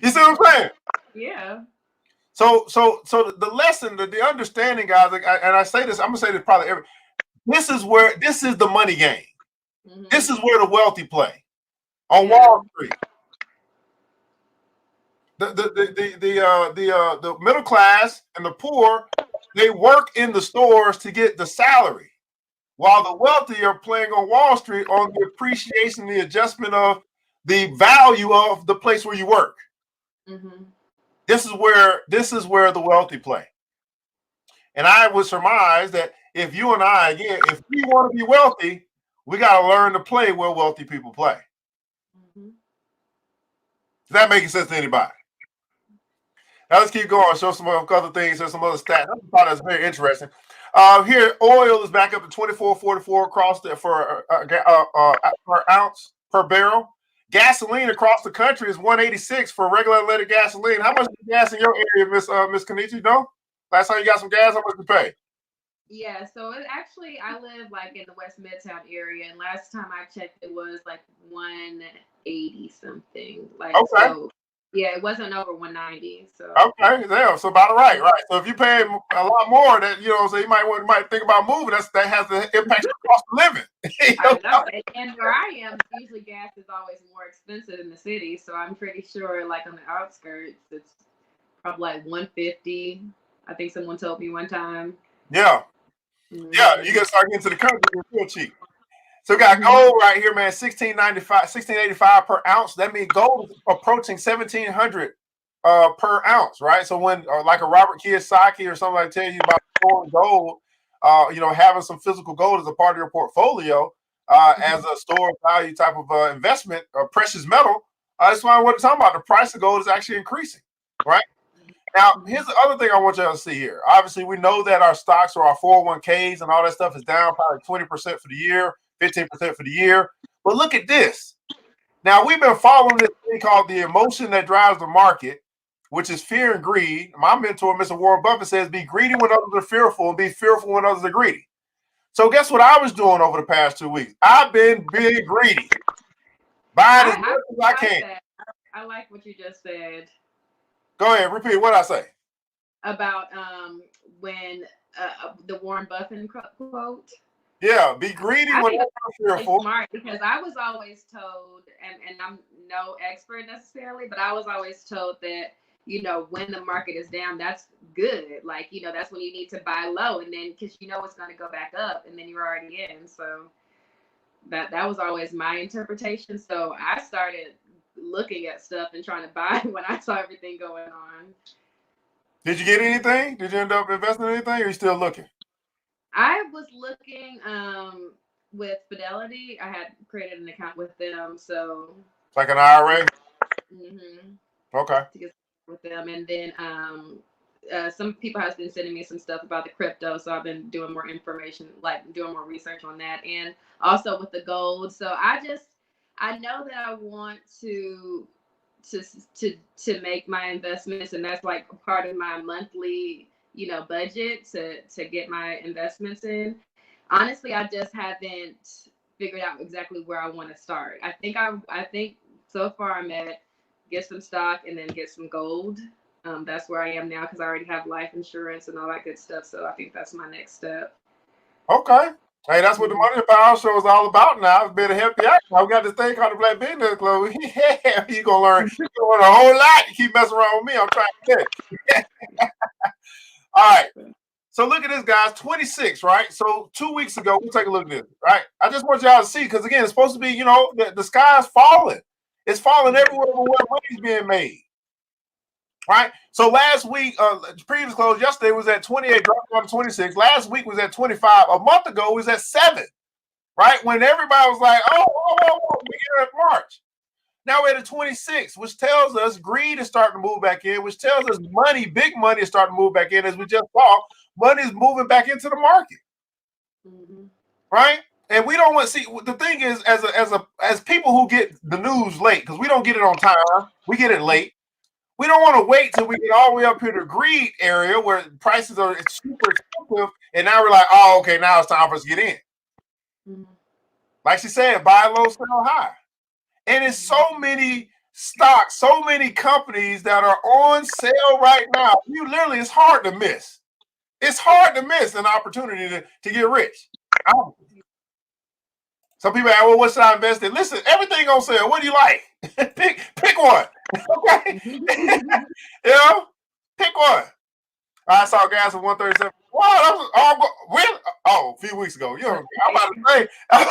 You see what I'm saying? Yeah. So the lesson, the understanding, guys, and I say this, I'm gonna say this probably this is the money game. This is where the wealthy play on Wall Street. The middle class and the poor, they work in the stores to get the salary, while the wealthy are playing on Wall Street on the appreciation, the adjustment of the value of the place where you work. This is where the wealthy play. And I would surmise that if you and I, again, if we want to be wealthy, we got to learn to play where wealthy people play. Is that making sense to anybody? Now let's keep going. Show some other things. Show some other stats. I thought that's very interesting. Here, oil is back up to $24.44 across per ounce per barrel. Gasoline across the country is $1.86 for regular unleaded gasoline. How much is gas in your area, Miss Kanisha? You know? Last time you got some gas, how much did you pay? Yeah, so it actually, I live like in the West Midtown area, and last time I checked, it was like 180 something. Like, okay. So, yeah, it wasn't over 190. So okay, yeah, so about right. So if you pay a lot more, that so you might think about moving. That has the impact on cost of living. I know, and where I am, usually gas is always more expensive in the city. So I'm pretty sure, like on the outskirts, it's probably like 150. I think someone told me one time. Yeah. Yeah, you gotta start getting to the country. It's real cheap. So we got gold right here, man. $16.85 per ounce. That means gold is approaching $1,700 per ounce, right? So when like a Robert Kiyosaki or somebody like tell you about storing gold, having some physical gold as a part of your portfolio, as a store of value type of investment or precious metal, that's why what I'm talking about. The price of gold is actually increasing, right? Now, here's the other thing I want y'all to see here. Obviously, we know that our stocks or our 401ks and all that stuff is down probably 20% for the year, 15% for the year. But look at this. Now, we've been following this thing called the emotion that drives the market, which is fear and greed. My mentor, Mr. Warren Buffett, says be greedy when others are fearful and be fearful when others are greedy. So guess what I was doing over the past 2 weeks? I've been being greedy. Buying as much as I can. I like what you just said. Go ahead, repeat what I say. About when the Warren Buffett quote. Yeah, be greedy I when think you're it's fearful. smart because I was always told, and I'm no expert necessarily, but I was always told that, when the market is down, that's good. Like, that's when you need to buy low, and then because it's going to go back up, and then you're already in. So that was always my interpretation. So I started looking at stuff and trying to buy when I saw everything going on. Did you get anything? Did you end up investing in anything, or are you still looking? I was looking with Fidelity. I had created an account with them, so Like an IRA? mm-hmm, Okay. to get with them, and then some people have been sending me some stuff about the crypto, so I've been doing more information, like doing more research on that, and also with the gold. So I know that I want to to make my investments, and that's like part of my monthly budget to get my investments in. Honestly, I just haven't figured out exactly where I want to start. I think so far I'm at get some stock and then get some gold. That's where I am now because I already have life insurance and all that good stuff, so I think that's my next step. Okay. Hey, that's what the Money Power Show is all about now. It's been a help you out. Now we got this thing called the Black Business Club. Yeah, you're gonna learn a whole lot. You keep messing around with me. I'm trying to tell you. All right. So look at this, guys. 26, right? So 2 weeks ago, we'll take a look at this, right? I just want y'all to see, because again, it's supposed to be, the sky's falling. It's falling everywhere where money's being made. Right. So last week, previous close yesterday was at 28, dropped down to 26. Last week was at 25. A month ago was at 7. Right. When everybody was like, oh, beginning of March. Now we're at 26, which tells us greed is starting to move back in, which tells us money, big money is starting to move back in. As we just saw, money is moving back into the market. Mm-hmm. Right. And we don't want to see, the thing is, as people who get the news late, because we don't get it on time, we get it late. We don't want to wait till we get all the way up here to the greed area where prices are super expensive, and now we're like, oh, okay, now it's time for us to get in. Mm-hmm. Like she said, buy low, sell high. And it's so many stocks, so many companies that are on sale right now. It's hard to miss. It's hard to miss an opportunity to get rich. Some people ask, well, what should I invest in? Listen, everything on sale. What do you like? pick one. Okay. Pick one. I saw gas at 137. Wow, that was a few weeks ago. I'm about to say, I'm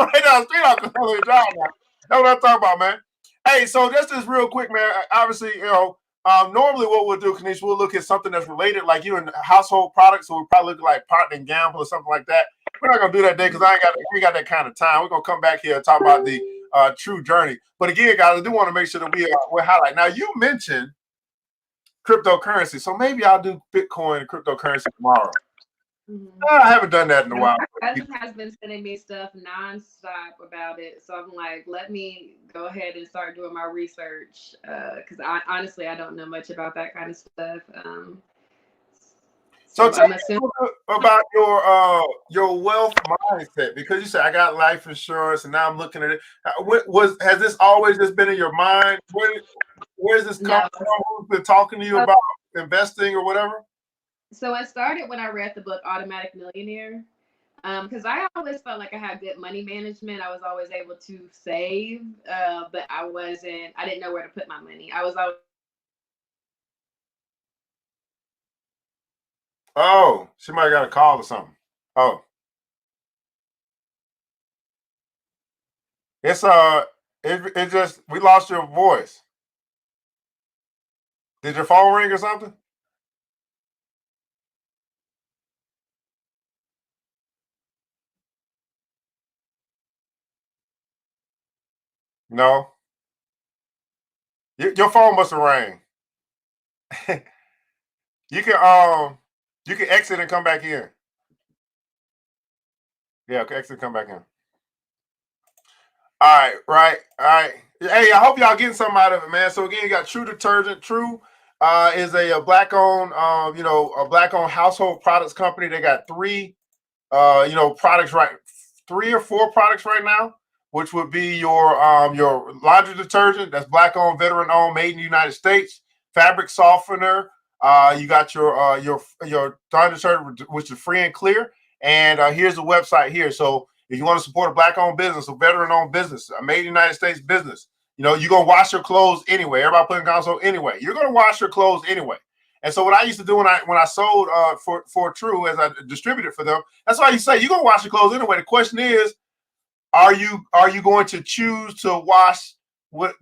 right down the street. I'm going to drive now. That's what I'm talking about, man. Hey, so just this real quick, man. Obviously, normally what we'll do, Kanisha, we'll look at something that's related, like you in household products. So we'll probably look like Procter & Gamble or something like that. We're not gonna do that day because I ain't got that kind of time. We're gonna come back here and talk about the true journey. But again, guys, I do want to make sure that we highlight. Now, you mentioned cryptocurrency, so maybe I'll do Bitcoin and cryptocurrency tomorrow. Mm-hmm. I haven't done that in a while. My cousin has been sending me stuff nonstop about it, so I'm like, let me go ahead and start doing my research because honestly, I don't know much about that kind of stuff. So tell me about your wealth mindset, because you said I got life insurance and now I'm looking at it. Has this always just been in your mind? Where's this come from? Who's been talking to you about investing or whatever? So it started when I read the book Automatic Millionaire, because I always felt like I had good money management. I was always able to save, but I didn't know where to put my money. I was always. Oh, she might have got a call or something. Oh. It's it just, we lost your voice. Did your phone ring or something? No. Your phone must have rang. You can exit and come back in. Yeah, exit and come back in. All right. Hey, I hope y'all getting something out of it, man. So again, you got True Detergent. True is a black-owned, a black-owned household products company. They got three, products, right? 3 or 4 products right now, which would be your laundry detergent, that's black-owned, veteran-owned, made in the United States. Fabric softener. You got your laundry detergent, which is free and clear. And here's the website here. So if you want to support a Black-owned business, a veteran-owned business, a made in the United States business, you know, you're going to wash your clothes anyway. Everybody putting console anyway. You're going to wash your clothes anyway. And so what I used to do when I sold for True as I distributed for them, that's why you say you're going to wash your clothes anyway. The question is, are you going to choose to wash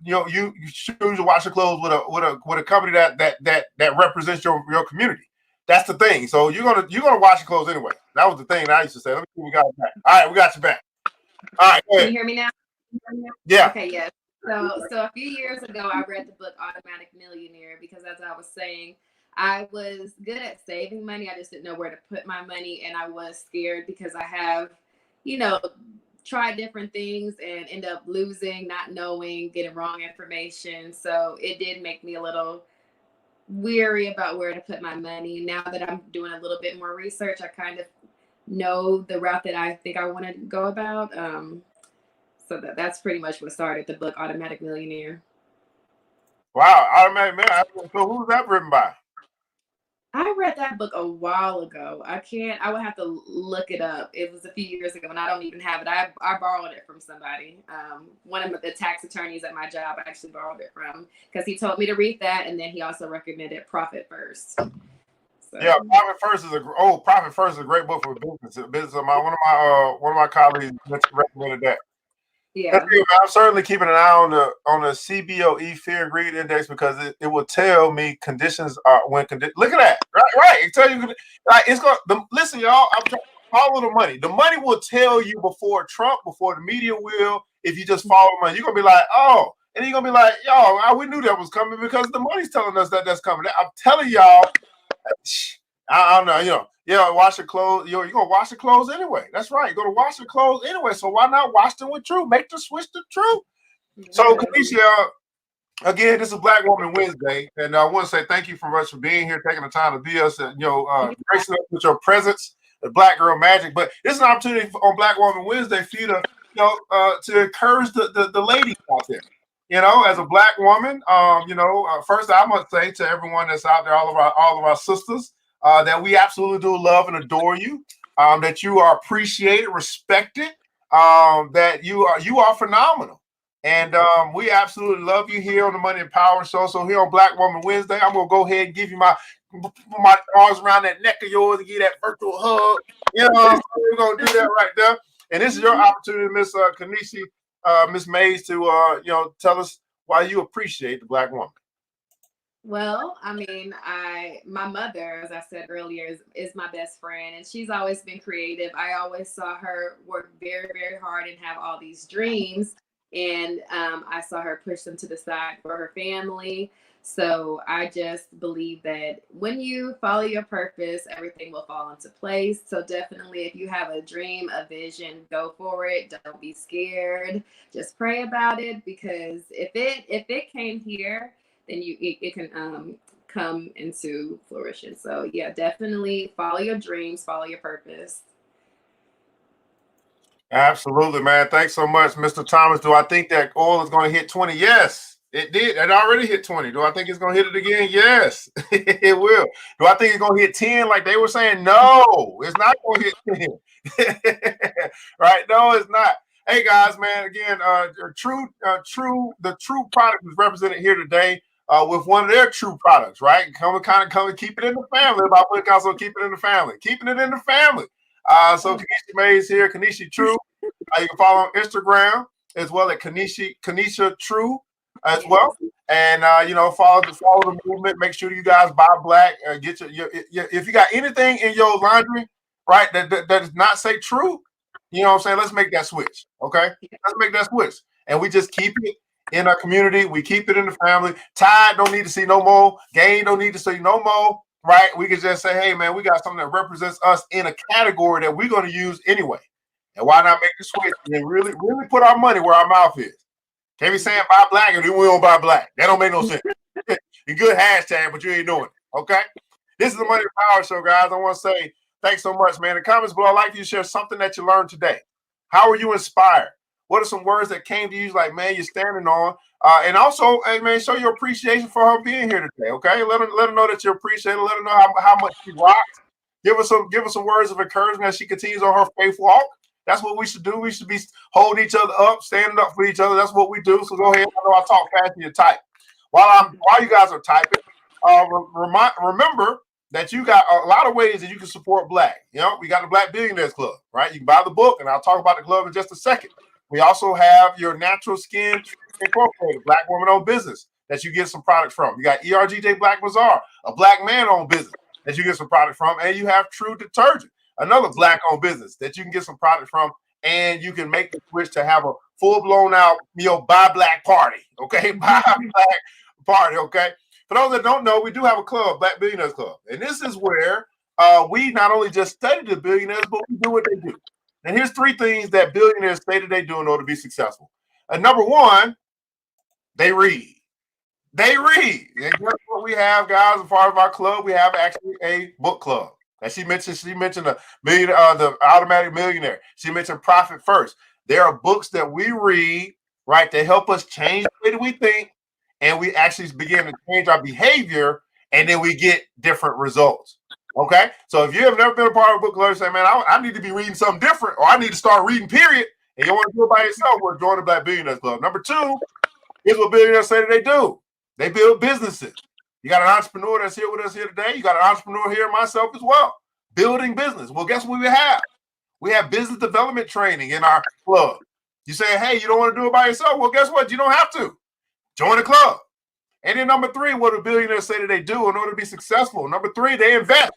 you choose to wash your clothes with a company that represents your community? That's the thing. So you're gonna wash your clothes anyway. That was the thing that I used to say. Let me see, we got it back. All right, we got you back. All right, go ahead. Can you hear me now? Yeah. Okay, yes. So a few years ago, I read the book Automatic Millionaire because, as I was saying, I was good at saving money. I just didn't know where to put my money, and I was scared because I have, tried different things and end up losing, not knowing, getting wrong information. So it did make me a little weary about where to put my money. Now that I'm doing a little bit more research, I kind of know the route that I think I want to go about. So that's pretty much what started the book Automatic Millionaire. Wow, Automatic Millionaire. So who's that written by? I read that book a while ago. I would have to look it up. It was a few years ago and I don't even have it. I borrowed it from somebody. One of the tax attorneys at my job, I actually borrowed it from because he told me to read that, and then he also recommended Profit First. So. Yeah, Profit First is a great book for business. One of my colleagues recommended that. Yeah, I'm certainly keeping an eye on the CBOE Fear and Greed Index because it will tell me conditions are look at that, right. It tell you like it's going. Listen, y'all. I'm trying to follow the money. The money will tell you before Trump, before the media will. If you just follow money, you're gonna be like, oh, and you're gonna be like, yo, we knew that was coming because the money's telling us that's coming. I'm telling y'all. I don't know, wash your clothes. You're gonna wash your clothes anyway. That's right. You're gonna wash your clothes anyway. So why not wash them with True? Make the switch to True. Yeah. So Kanisha, again, this is Black Woman Wednesday, and I want to say thank you very much for being here, taking the time to be us, gracing us with your presence, the Black Girl Magic. But this is an opportunity on Black Woman Wednesday for you to encourage the ladies out there. As a Black woman, first I must say to everyone that's out there, all of our sisters, that we absolutely do love and adore you, that you are appreciated, respected, that you are phenomenal. And we absolutely love you here on the Money and Power Show. So here on Black Woman Wednesday, I'm going to go ahead and give you my arms around that neck of yours and give that virtual hug. We're going to do that right there. And this is your opportunity, Miss Kanisha, Miss Mays, to tell us why you appreciate the Black woman. Well, I mean, my mother, as I said earlier, is my best friend, and she's always been creative. I always saw her work very, very hard and have all these dreams, and I saw her push them to the side for her family. So I just believe that when you follow your purpose, everything will fall into place. So definitely, if you have a dream, a vision, go for it. Don't be scared. Just pray about it, because if it came here, then it can come into fruition. So yeah, definitely follow your dreams, follow your purpose. Absolutely, man. Thanks so much, Mr. Thomas. Do I think that oil is going to hit 20? Yes, it did. It already hit 20. Do I think it's going to hit it again? Yes, it will. Do I think it's going to hit 10 like they were saying? No, it's not going to hit 10. Right? No, it's not. Hey guys, man. Again, the True product is represented here today. With one of their True products, right? Come and keep it in the family. About putting also keep it in the family, keeping it in the family. So Kanisha Mays here, Kanisha True. You can follow on Instagram as well at Kanisha True as well, and follow the movement. Make sure you guys buy black. Get your if you got anything in your laundry, right, that does not say True, you know what I'm saying? Let's make that switch, okay? Let's make that switch, and we just keep it in our community. We keep it in the family. Tide don't need to see no more. Gain don't need to see no more. Right? We can just say, hey, man, we got something that represents us in a category that we're going to use anyway. And why not make the switch and really, really put our money where our mouth is? Can't be saying buy black and then we don't buy black. That don't make no sense. You good hashtag, but you ain't doing it. Okay? This is the Money Power Show, guys. I want to say thanks so much, man. In the comments below, I'd like for you to share something that you learned today. How were you inspired? What are some words that came to you like, man, you're standing on? And also, hey, man, show your appreciation for her being here today, okay? Let her know that you appreciate her. Let her know how much she rocks. Give her some words of encouragement as she continues on her faith walk. That's what we should do. We should be holding each other up, standing up for each other. That's what we do. So go ahead. I know I talk fast and you type. While you guys are typing, remember that you got a lot of ways that you can support Black. You know, we got the Black Billionaires Club, right? You can buy the book, and I'll talk about the club in just a second. We also have your Natural Skin Incorporated, Black woman-owned business that you get some products from. You got ERGJ Black Bazaar, a Black man-owned business that you get some product from, and you have True Detergent, another Black-owned business that you can get some product from, and you can make the switch to have a full-blown out, buy Black party, okay? Buy Black party, okay? For those that don't know, we do have a club, Black Billionaires Club, and this is where we not only just study the billionaires, but we do what they do. And here's 3 things that billionaires say that they do in order to be successful. Number 1, they read. They read. And guess what we have, guys? As far as our club, we have actually a book club. As she mentioned the Automatic Millionaire. She mentioned Profit First. There are books that we read, right, that help us change the way that we think, and we actually begin to change our behavior, and then we get different results. Okay? So if you have never been a part of a book club, say, man, I need to be reading something different, or I need to start reading, period, and you want to do it by yourself, well, join the Black Billionaires Club. Number 2, here's what billionaires say that they do. They build businesses. You got an entrepreneur that's here with us here today. You got an entrepreneur here, myself as well, building business. Well, guess what we have? We have business development training in our club. You say, hey, you don't want to do it by yourself? Well, guess what? You don't have to. Join the club. And then number 3, what do billionaires say that they do in order to be successful? Number 3, they invest.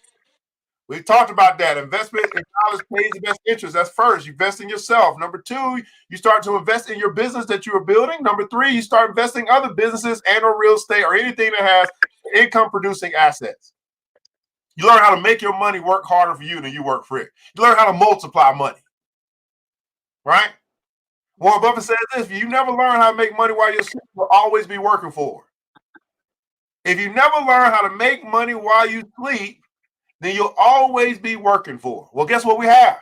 We talked about that. Investment in knowledge pays the best interest. That's first. You invest in yourself. Number 2, you start to invest in your business that you are building. Number 3, you start investing in other businesses and or real estate or anything that has income producing assets. You learn how to make your money work harder for you than you work for it. You learn how to multiply money. Right? Warren Buffett says this: if you never learn how to make money while you're asleep, you'll always be working for it. If you never learn how to make money while you sleep, then you'll always be working for it. Well, guess what we have?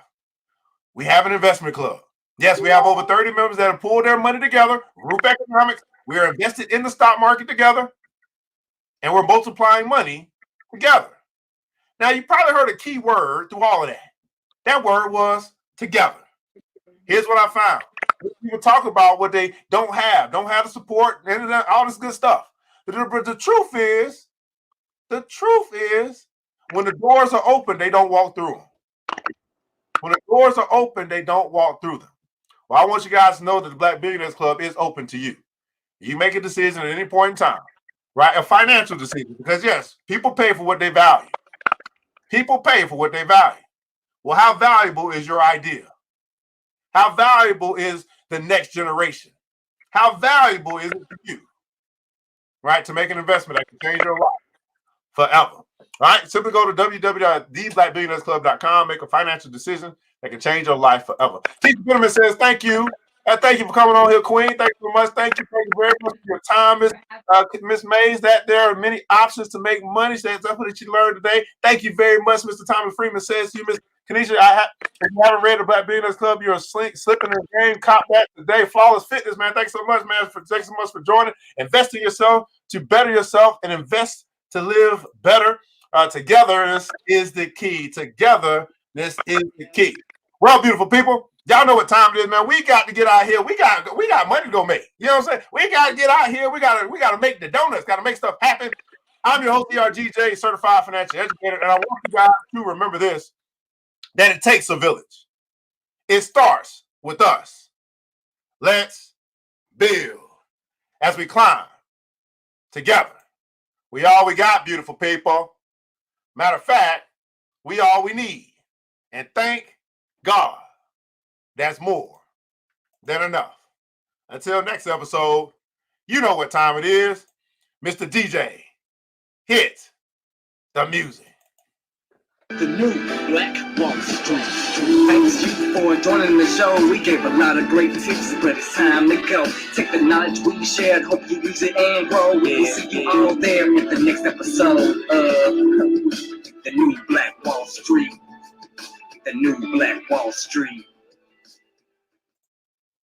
We have an investment club. Yes, we have over 30 members that have pulled their money together, group economics. We are invested in the stock market together, and we're multiplying money together. Now, you probably heard a key word through all of that. That word was together. Here's what I found. People talk about what they don't have the support, and all this good stuff. But the truth is, when the doors are open, they don't walk through them. When the doors are open, they don't walk through them. Well, I want you guys to know that the Black Billionaires Club is open to you. You make a decision at any point in time, right? A financial decision, because yes, people pay for what they value. People pay for what they value. Well, how valuable is your idea? How valuable is the next generation? How valuable is it for you, right, to make an investment that can change your life forever? All right, simply go to www.theblackbillionairesclub.com, make a financial decision that can change your life forever. Teacher Bitterman says, thank you. Thank you for coming on here, Queen. Thank you so much. Thank you very much for your time, Miss Mays. That there are many options to make money. That's what you learned today. Thank you very much, Mr. Tommy Freeman says to you, Miss Kanisha. If you haven't read the Black Billionaires Club, you're slipping in the game. Cop that today. Flawless Fitness, man. Thanks so much, man. Thanks so much for joining. Invest in yourself to better yourself and invest to live better. Togetherness is the key. Togetherness is the key. Well, beautiful people, y'all know what time it is, man. We got to get out here. We got money to go make. You know what I'm saying? We got to get out here. We got to make the donuts. Got to make stuff happen. I'm your host, ERGJ, certified financial educator, and I want you guys to remember this: that it takes a village. It starts with us. Let's build as we climb together. We all we got, beautiful people. Matter of fact, we all we need. And thank God, that's more than enough. Until next episode, you know what time it is. Mr. DJ, hit the music. The new Black Wall Street. Thanks you for joining the show. We gave a lot of great tips, but it's time to go. Take the knowledge we shared, hope you use it and grow. We'll see you all there with the next episode of The New Black Wall Street. The New Black Wall Street.